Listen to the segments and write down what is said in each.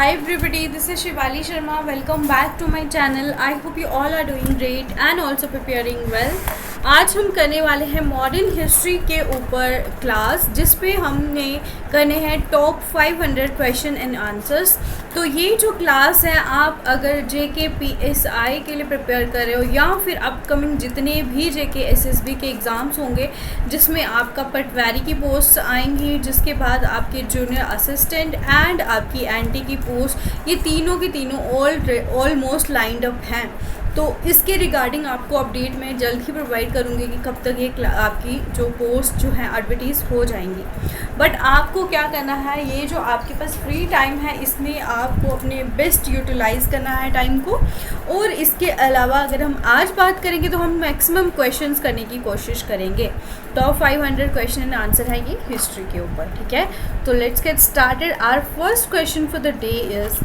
Hi everybody, this is Shivali Sharma. Welcome back to my channel. I hope you all are doing great and also preparing well. आज हम करने वाले हैं modern history के ऊपर class, जिस पे हमने करने हैं टॉप 500 क्वेश्चन एंड आंसर्स। तो ये जो क्लास है, आप अगर JK PSI के लिए प्रिपेयर कर रहे हो या फिर अपकमिंग जितने भी JK SSB के एग्ज़ाम्स होंगे जिसमें आपका पटवारी की पोस्ट आएंगी, जिसके बाद आपके जूनियर असिस्टेंट एंड आपकी एंटी की पोस्ट, ये तीनों की तीनों ऑलमोस्ट लाइंड अप हैं। तो इसके रिगार्डिंग आपको अपडेट मैं जल्द ही प्रोवाइड करूँगी कि कब तक ये आपकी जो पोस्ट जो है एडवर्टीज़ हो जाएंगी। बट आपको क्या करना है, ये जो आपके पास फ्री टाइम है इसमें आपको अपने बेस्ट यूटिलाइज़ करना है टाइम को। और इसके अलावा अगर हम आज बात करेंगे तो हम मैक्सिमम क्वेश्चंस करने की कोशिश करेंगे। टॉप 500 क्वेश्चन एंड आंसर है ये हिस्ट्री के ऊपर, ठीक है। तो let's get started. Our first question for the day is,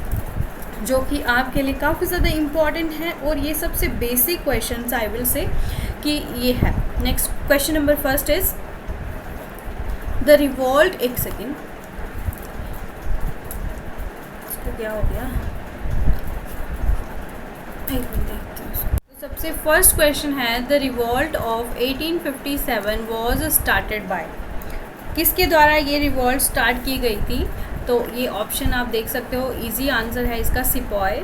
जो कि आपके लिए काफ़ी ज़्यादा इम्पॉर्टेंट है और ये सबसे basic question I will say कि ये है। Next question number first is the revolt, एक सेकेंड, इसको क्या हो गया, एक मिनट देखते हैं उसको। सबसे फर्स्ट क्वेश्चन है the revolt of 1857 was started by, किसके द्वारा ये रिवॉल्ट स्टार्ट की गई थी। तो ये ऑप्शन आप देख सकते हो, इजी आंसर है इसका सिपॉय।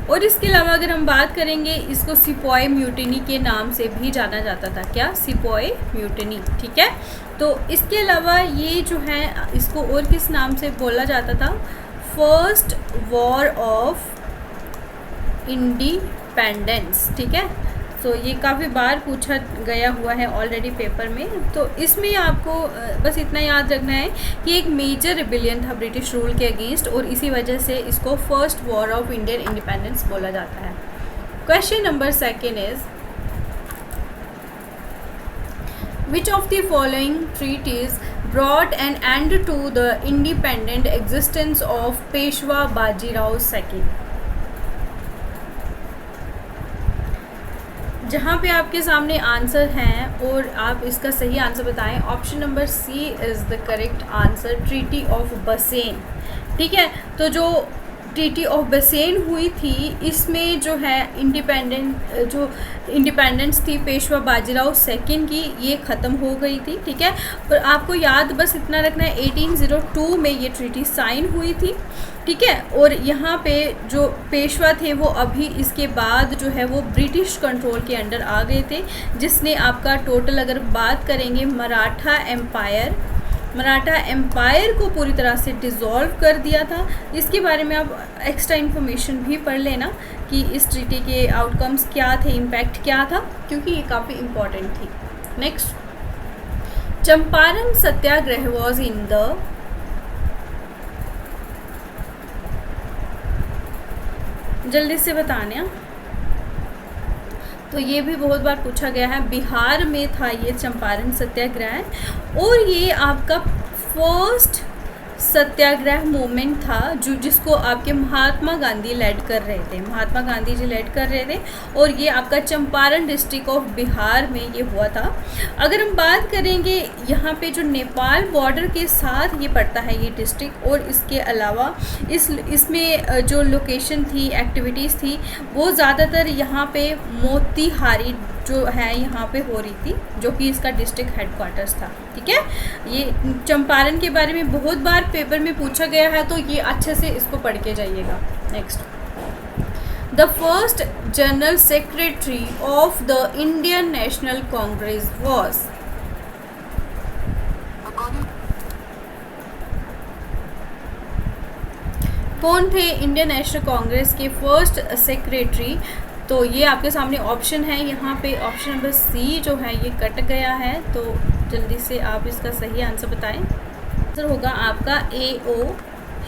और इसके अलावा अगर हम बात करेंगे, इसको सिपॉय म्यूटिनी के नाम से भी जाना जाता था। क्या? सिपॉय म्यूटिनी, ठीक है। तो इसके अलावा ये जो है इसको और किस नाम से बोला जाता था? फर्स्ट वॉर ऑफ इंडिपेंडेंस, ठीक है। तो ये काफ़ी बार पूछा गया हुआ है ऑलरेडी पेपर में। तो इसमें आपको बस इतना याद रखना है कि एक मेजर रिबिलियन था ब्रिटिश रूल के अगेंस्ट, और इसी वजह से इसको first war of Indian independence बोला जाता है। Question number second is which of the following treaties brought an end to the independent existence of Peshwa Bajirao second. जहाँ पे आपके सामने आंसर हैं और आप इसका सही आंसर बताएं। Option number C is the correct answer, treaty of Bassein, ठीक है। तो जो ट्रीटी ऑफ बसेन हुई थी, इसमें जो है इंडिपेंडेंस थी पेशवा बाजीराव सेकंड की, ये ख़त्म हो गई थी, ठीक है। पर आपको याद बस इतना रखना है 1802 में ये ट्रीटी साइन हुई थी, ठीक है। और यहाँ पे जो पेशवा थे वो अभी इसके बाद जो है वो ब्रिटिश कंट्रोल के अंडर आ गए थे, जिसने आपका टोटल अगर बात करेंगे मराठा एम्पायर को पूरी तरह से डिज़ोल्व कर दिया था। इसके बारे में आप एक्स्ट्रा इन्फॉर्मेशन भी पढ़ लेना कि इस ट्रीटी के आउटकम्स क्या थे, इम्पैक्ट क्या था, क्योंकि ये काफ़ी इम्पॉर्टेंट थी। Next, Champaran Satyagraha was in the, जल्दी से बताना। तो ये भी बहुत बार पूछा गया है। बिहार में था ये चंपारण सत्याग्रह, और ये आपका फर्स्ट सत्याग्रह मूवमेंट था जिसको आपके महात्मा गांधी लीड कर रहे थे, महात्मा गांधी जी लीड कर रहे थे। और ये आपका चंपारण डिस्ट्रिक्ट ऑफ बिहार में ये हुआ था। अगर हम बात करेंगे, यहाँ पे जो नेपाल बॉर्डर के साथ ये पड़ता है ये डिस्ट्रिक्ट, और इसके अलावा इसमें जो लोकेशन थी, एक्टिविटीज़ थी, वो ज़्यादातर यहाँ पे मोतीहारी जो है यहाँ पे हो रही थी, जो कि इसका डिस्ट्रिक्ट हेडक्वार्टर्स था, ठीक है। ये चंपारण के बारे में बहुत बार पेपर में पूछा गया है, तो ये अच्छे से इसको पढ़ के जाइएगा। Next, the first general secretary of the Indian National Congress was, कौन थे इंडियन नेशनल कांग्रेस के फर्स्ट सेक्रेटरी? तो ये आपके सामने ऑप्शन है, यहाँ पे ऑप्शन नंबर सी जो है ये कट गया है, तो जल्दी से आप इसका सही आंसर बताएं। आंसर होगा आपका A.O.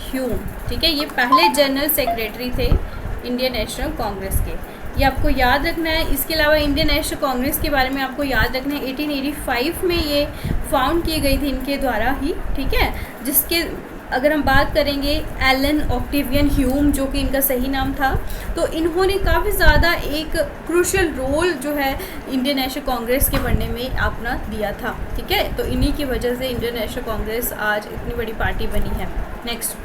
ह्यूम, ठीक है। ये पहले जनरल सेक्रेटरी थे इंडियन नेशनल कांग्रेस के, ये आपको याद रखना है। इसके अलावा इंडियन नेशनल कांग्रेस के बारे में आपको याद रखना है 1885 में ये फाउंड की गई थी इनके द्वारा ही, ठीक है। जिसके अगर हम बात करेंगे एलन ऑक्टेवियन ह्यूम, जो कि इनका सही नाम था, तो इन्होंने काफ़ी ज़्यादा एक क्रूशियल रोल जो है इंडियन नेशनल कांग्रेस के बनने में अपना दिया था, ठीक है। तो इन्हीं की वजह से इंडियन नेशनल कांग्रेस आज इतनी बड़ी पार्टी बनी है। Next,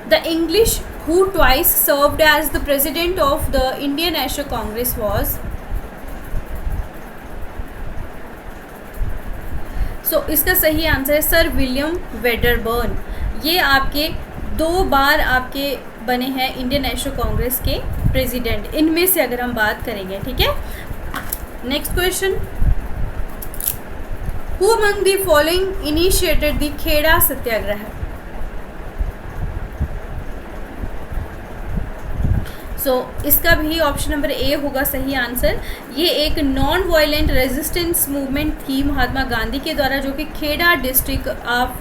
The English who twice served as the president of the Indian National Congress was. So इसका सही आंसर है सर विलियम वेडरबर्न। ये आपके 2 बार आपके बने हैं इंडियन नेशनल कांग्रेस के प्रेसिडेंट, इनमें से अगर हम बात करेंगे, ठीक है। Next question, who among the following initiated the Kheda Satyagraha. So इसका भी ऑप्शन नंबर ए होगा सही आंसर। ये एक नॉन वायलेंट रेजिस्टेंस मूवमेंट थी महात्मा गांधी के द्वारा, जो कि खेड़ा डिस्ट्रिक्ट ऑफ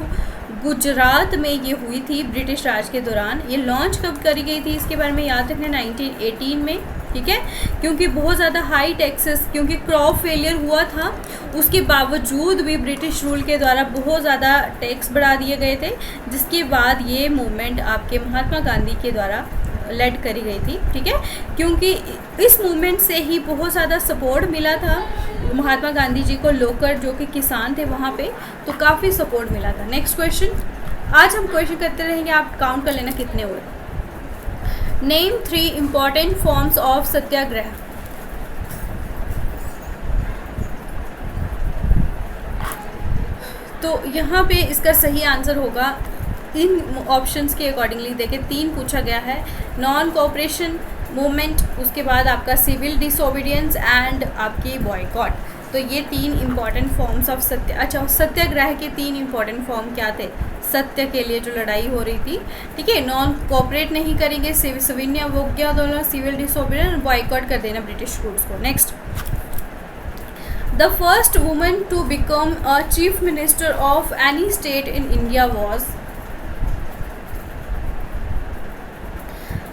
गुजरात में ये हुई थी ब्रिटिश राज के दौरान। ये लॉन्च कब करी गई थी इसके बारे में याद रखना, 1918 में, ठीक है। क्योंकि बहुत ज़्यादा हाई टैक्सेस, क्योंकि क्रॉप फेलियर हुआ था, उसके बावजूद भी ब्रिटिश रूल के द्वारा बहुत ज़्यादा टैक्स बढ़ा दिए गए थे, जिसके बाद ये मूवमेंट आपके महात्मा गांधी के द्वारा लेड करी गई थी, ठीक है। क्योंकि इस मूवमेंट से ही बहुत ज़्यादा सपोर्ट मिला था महात्मा गांधी जी को, लोकल जो कि किसान थे वहाँ पे, तो काफ़ी सपोर्ट मिला था। नेक्स्ट क्वेश्चन, आज हम क्वेश्चन करते रहेंगे, आप काउंट कर लेना कितने हुए। नेम 3 इम्पॉर्टेंट फॉर्म्स ऑफ सत्याग्रह। तो यहाँ पे इसका सही आंसर होगा, इन ऑप्शंस के अकॉर्डिंगली देखें 3 पूछा गया है, नॉन कोऑपरेशन मूवमेंट, उसके बाद आपका सिविल डिसोबीडियंस एंड आपकी बॉयकॉट। तो ये 3 इंपॉर्टेंट फॉर्म्स ऑफ सत्याग्रह के 3 इंपॉर्टेंट फॉर्म क्या थे, सत्य के लिए जो लड़ाई हो रही थी, ठीक है, नॉन कोऑपरेट नहीं करेंगे, सविनय अवज्ञा दोनों, सिविल डिसोबीडियंस, बॉयकॉट कर देना ब्रिटिश रूल्स को। Next, the first woman to become a chief minister of any state in India was.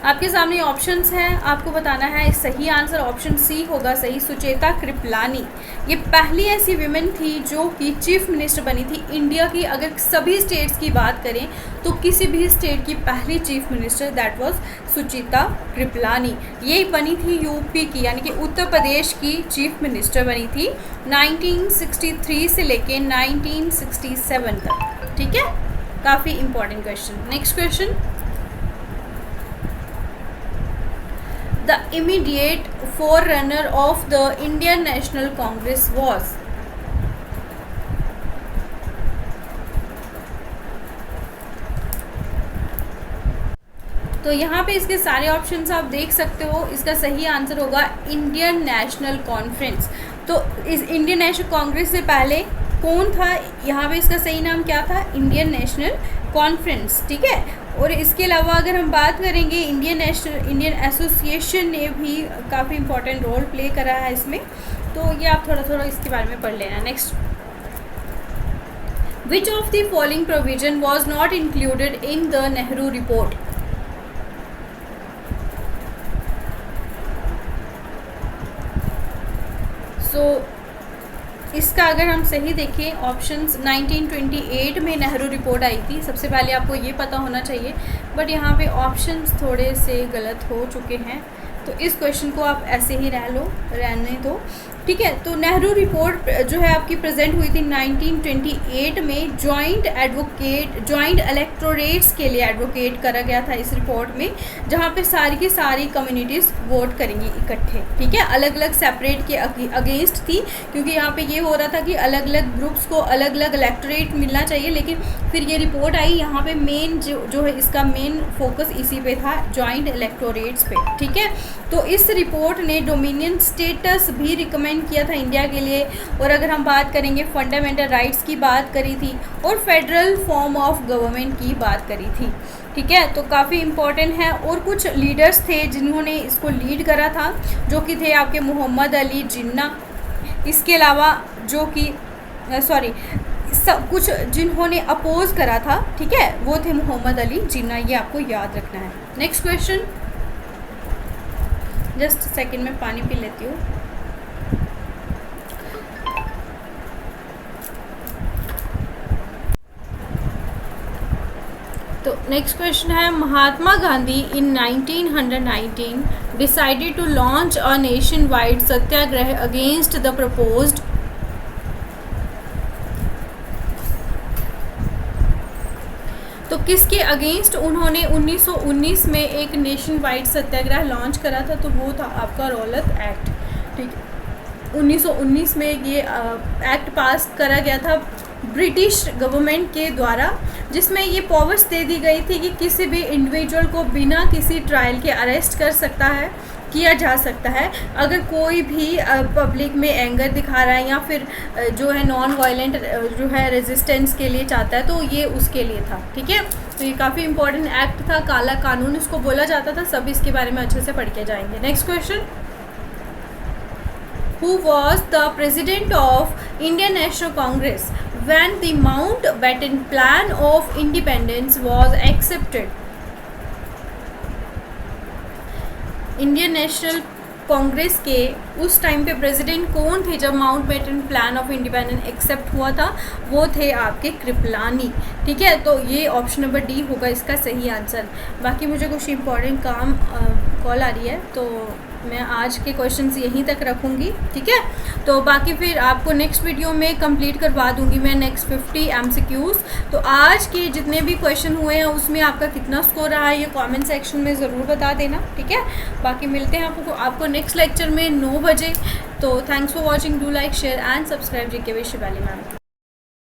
आपके सामने ऑप्शंस हैं, आपको बताना है सही आंसर। ऑप्शन सी होगा सही, सुचेता कृपलानी। ये पहली ऐसी विमेन थी जो कि चीफ मिनिस्टर बनी थी इंडिया की। अगर सभी स्टेट्स की बात करें तो किसी भी स्टेट की पहली chief minister that was Sucheta Kripalani. ये बनी थी यूपी की, यानी कि उत्तर प्रदेश की चीफ मिनिस्टर बनी थी 1963 से लेके 1967 तक, ठीक है। काफ़ी important question. Next question, the immediate forerunner of the Indian National Congress was। तो यहाँ पे इसके सारे ऑप्शंस आप देख सकते हो, इसका सही आंसर होगा इंडियन नेशनल कॉन्फ्रेंस। तो इस इंडियन नेशनल कांग्रेस से पहले कौन था, यहाँ पे इसका सही नाम क्या था, इंडियन नेशनल कॉन्फ्रेंस, ठीक है। और इसके अलावा अगर हम बात करेंगे इंडियन एसोसिएशन ने भी काफ़ी इंपॉर्टेंट रोल प्ले करा है इसमें, तो ये आप थोड़ा थोड़ा इसके बारे में पढ़ लेना। Next, which of the following provision was not included in the Nehru report. So इसका अगर हम सही देखें ऑप्शंस, 1928 में नेहरू रिपोर्ट आई थी, सबसे पहले आपको ये पता होना चाहिए, बट यहाँ पे ऑप्शंस थोड़े से गलत हो चुके हैं, तो इस क्वेश्चन को आप ऐसे ही रहने दो, ठीक है। तो नेहरू रिपोर्ट जो है आपकी प्रेजेंट हुई थी 1928 में, जॉइंट इलेक्टोरेट्स के लिए एडवोकेट करा गया था इस रिपोर्ट में, जहाँ पे सारी की सारी कम्युनिटीज़ वोट करेंगी इकट्ठे, ठीक है। अलग अलग सेपरेट के अगेंस्ट थी, क्योंकि यहाँ पे ये हो रहा था कि अलग अलग ग्रुप्स को अलग अलग इलेक्टोरेट मिलना चाहिए, लेकिन फिर ये रिपोर्ट आई, यहाँ पे मेन जो है इसका मेन फोकस इसी पे था, जॉइंट इलेक्टोरेट्स पे, ठीक है। तो इस रिपोर्ट ने डोमिनियन स्टेटस भी रिकमेंड किया था इंडिया के लिए, और अगर हम बात करेंगे फंडामेंटल राइट्स की बात करी थी, और फेडरल फॉर्म ऑफ गवर्नमेंट की बात करी थी, ठीक है। तो काफ़ी इम्पोर्टेंट है, और कुछ लीडर्स थे जिन्होंने इसको लीड करा था, जो कि थे आपके मोहम्मद अली जिन्ना। इसके अलावा जो कि कुछ जिन्होंने अपोज करा था, ठीक है, वो थे मोहम्मद अली जिन्ना, ये आपको याद रखना है। नेक्स्ट क्वेश्चन, जस्ट सेकंड में पानी पी लेती हूँ। तो नेक्स्ट क्वेश्चन है, Mahatma Gandhi in 1919 decided to launch a nationwide satyagraha against the proposed. तो किसके अगेंस्ट उन्होंने 1919 में एक नेशन वाइड सत्याग्रह लॉन्च करा था, तो वो था आपका रौलत एक्ट। ठीक है, 1919 में ये एक्ट पास करा गया था ब्रिटिश गवर्नमेंट के द्वारा, जिसमें ये पावर्स दे दी गई थी कि किसी भी इंडिविजुअल को बिना किसी ट्रायल के अरेस्ट किया जा सकता है अगर कोई भी पब्लिक में एंगर दिखा रहा है या फिर जो है नॉन वायलेंट जो है रेजिस्टेंस के लिए चाहता है, तो ये उसके लिए था। ठीक है, तो ये काफ़ी इंपॉर्टेंट एक्ट था, काला कानून इसको बोला जाता था। सब इसके बारे में अच्छे से पढ़ के जाएंगे। Next question, who was the president of Indian National Congress when the Mountbatten Plan of Independence was accepted? Indian National Congress के उस टाइम पे प्रेसिडेंट कौन थे जब Mountbatten plan of independence accept हुआ था? वो थे आपके कृपलानी। ठीक है, तो ये ऑप्शन नंबर डी होगा इसका सही आंसर। बाकी मुझे कुछ इंपॉर्टेंट काम कॉल आ रही है, तो मैं आज के क्वेश्चंस यहीं तक रखूँगी। ठीक है, तो बाकी फिर आपको नेक्स्ट वीडियो में कंप्लीट करवा दूँगी मैं नेक्स्ट 50 MCQs। तो आज के जितने भी क्वेश्चन हुए हैं उसमें आपका कितना स्कोर रहा है ये कमेंट सेक्शन में ज़रूर बता देना। ठीक है, बाकी मिलते हैं आपको नेक्स्ट लेक्चर में 9 बजे। तो thanks for watching, do like share and subscribe. GK with Shivali ma'am.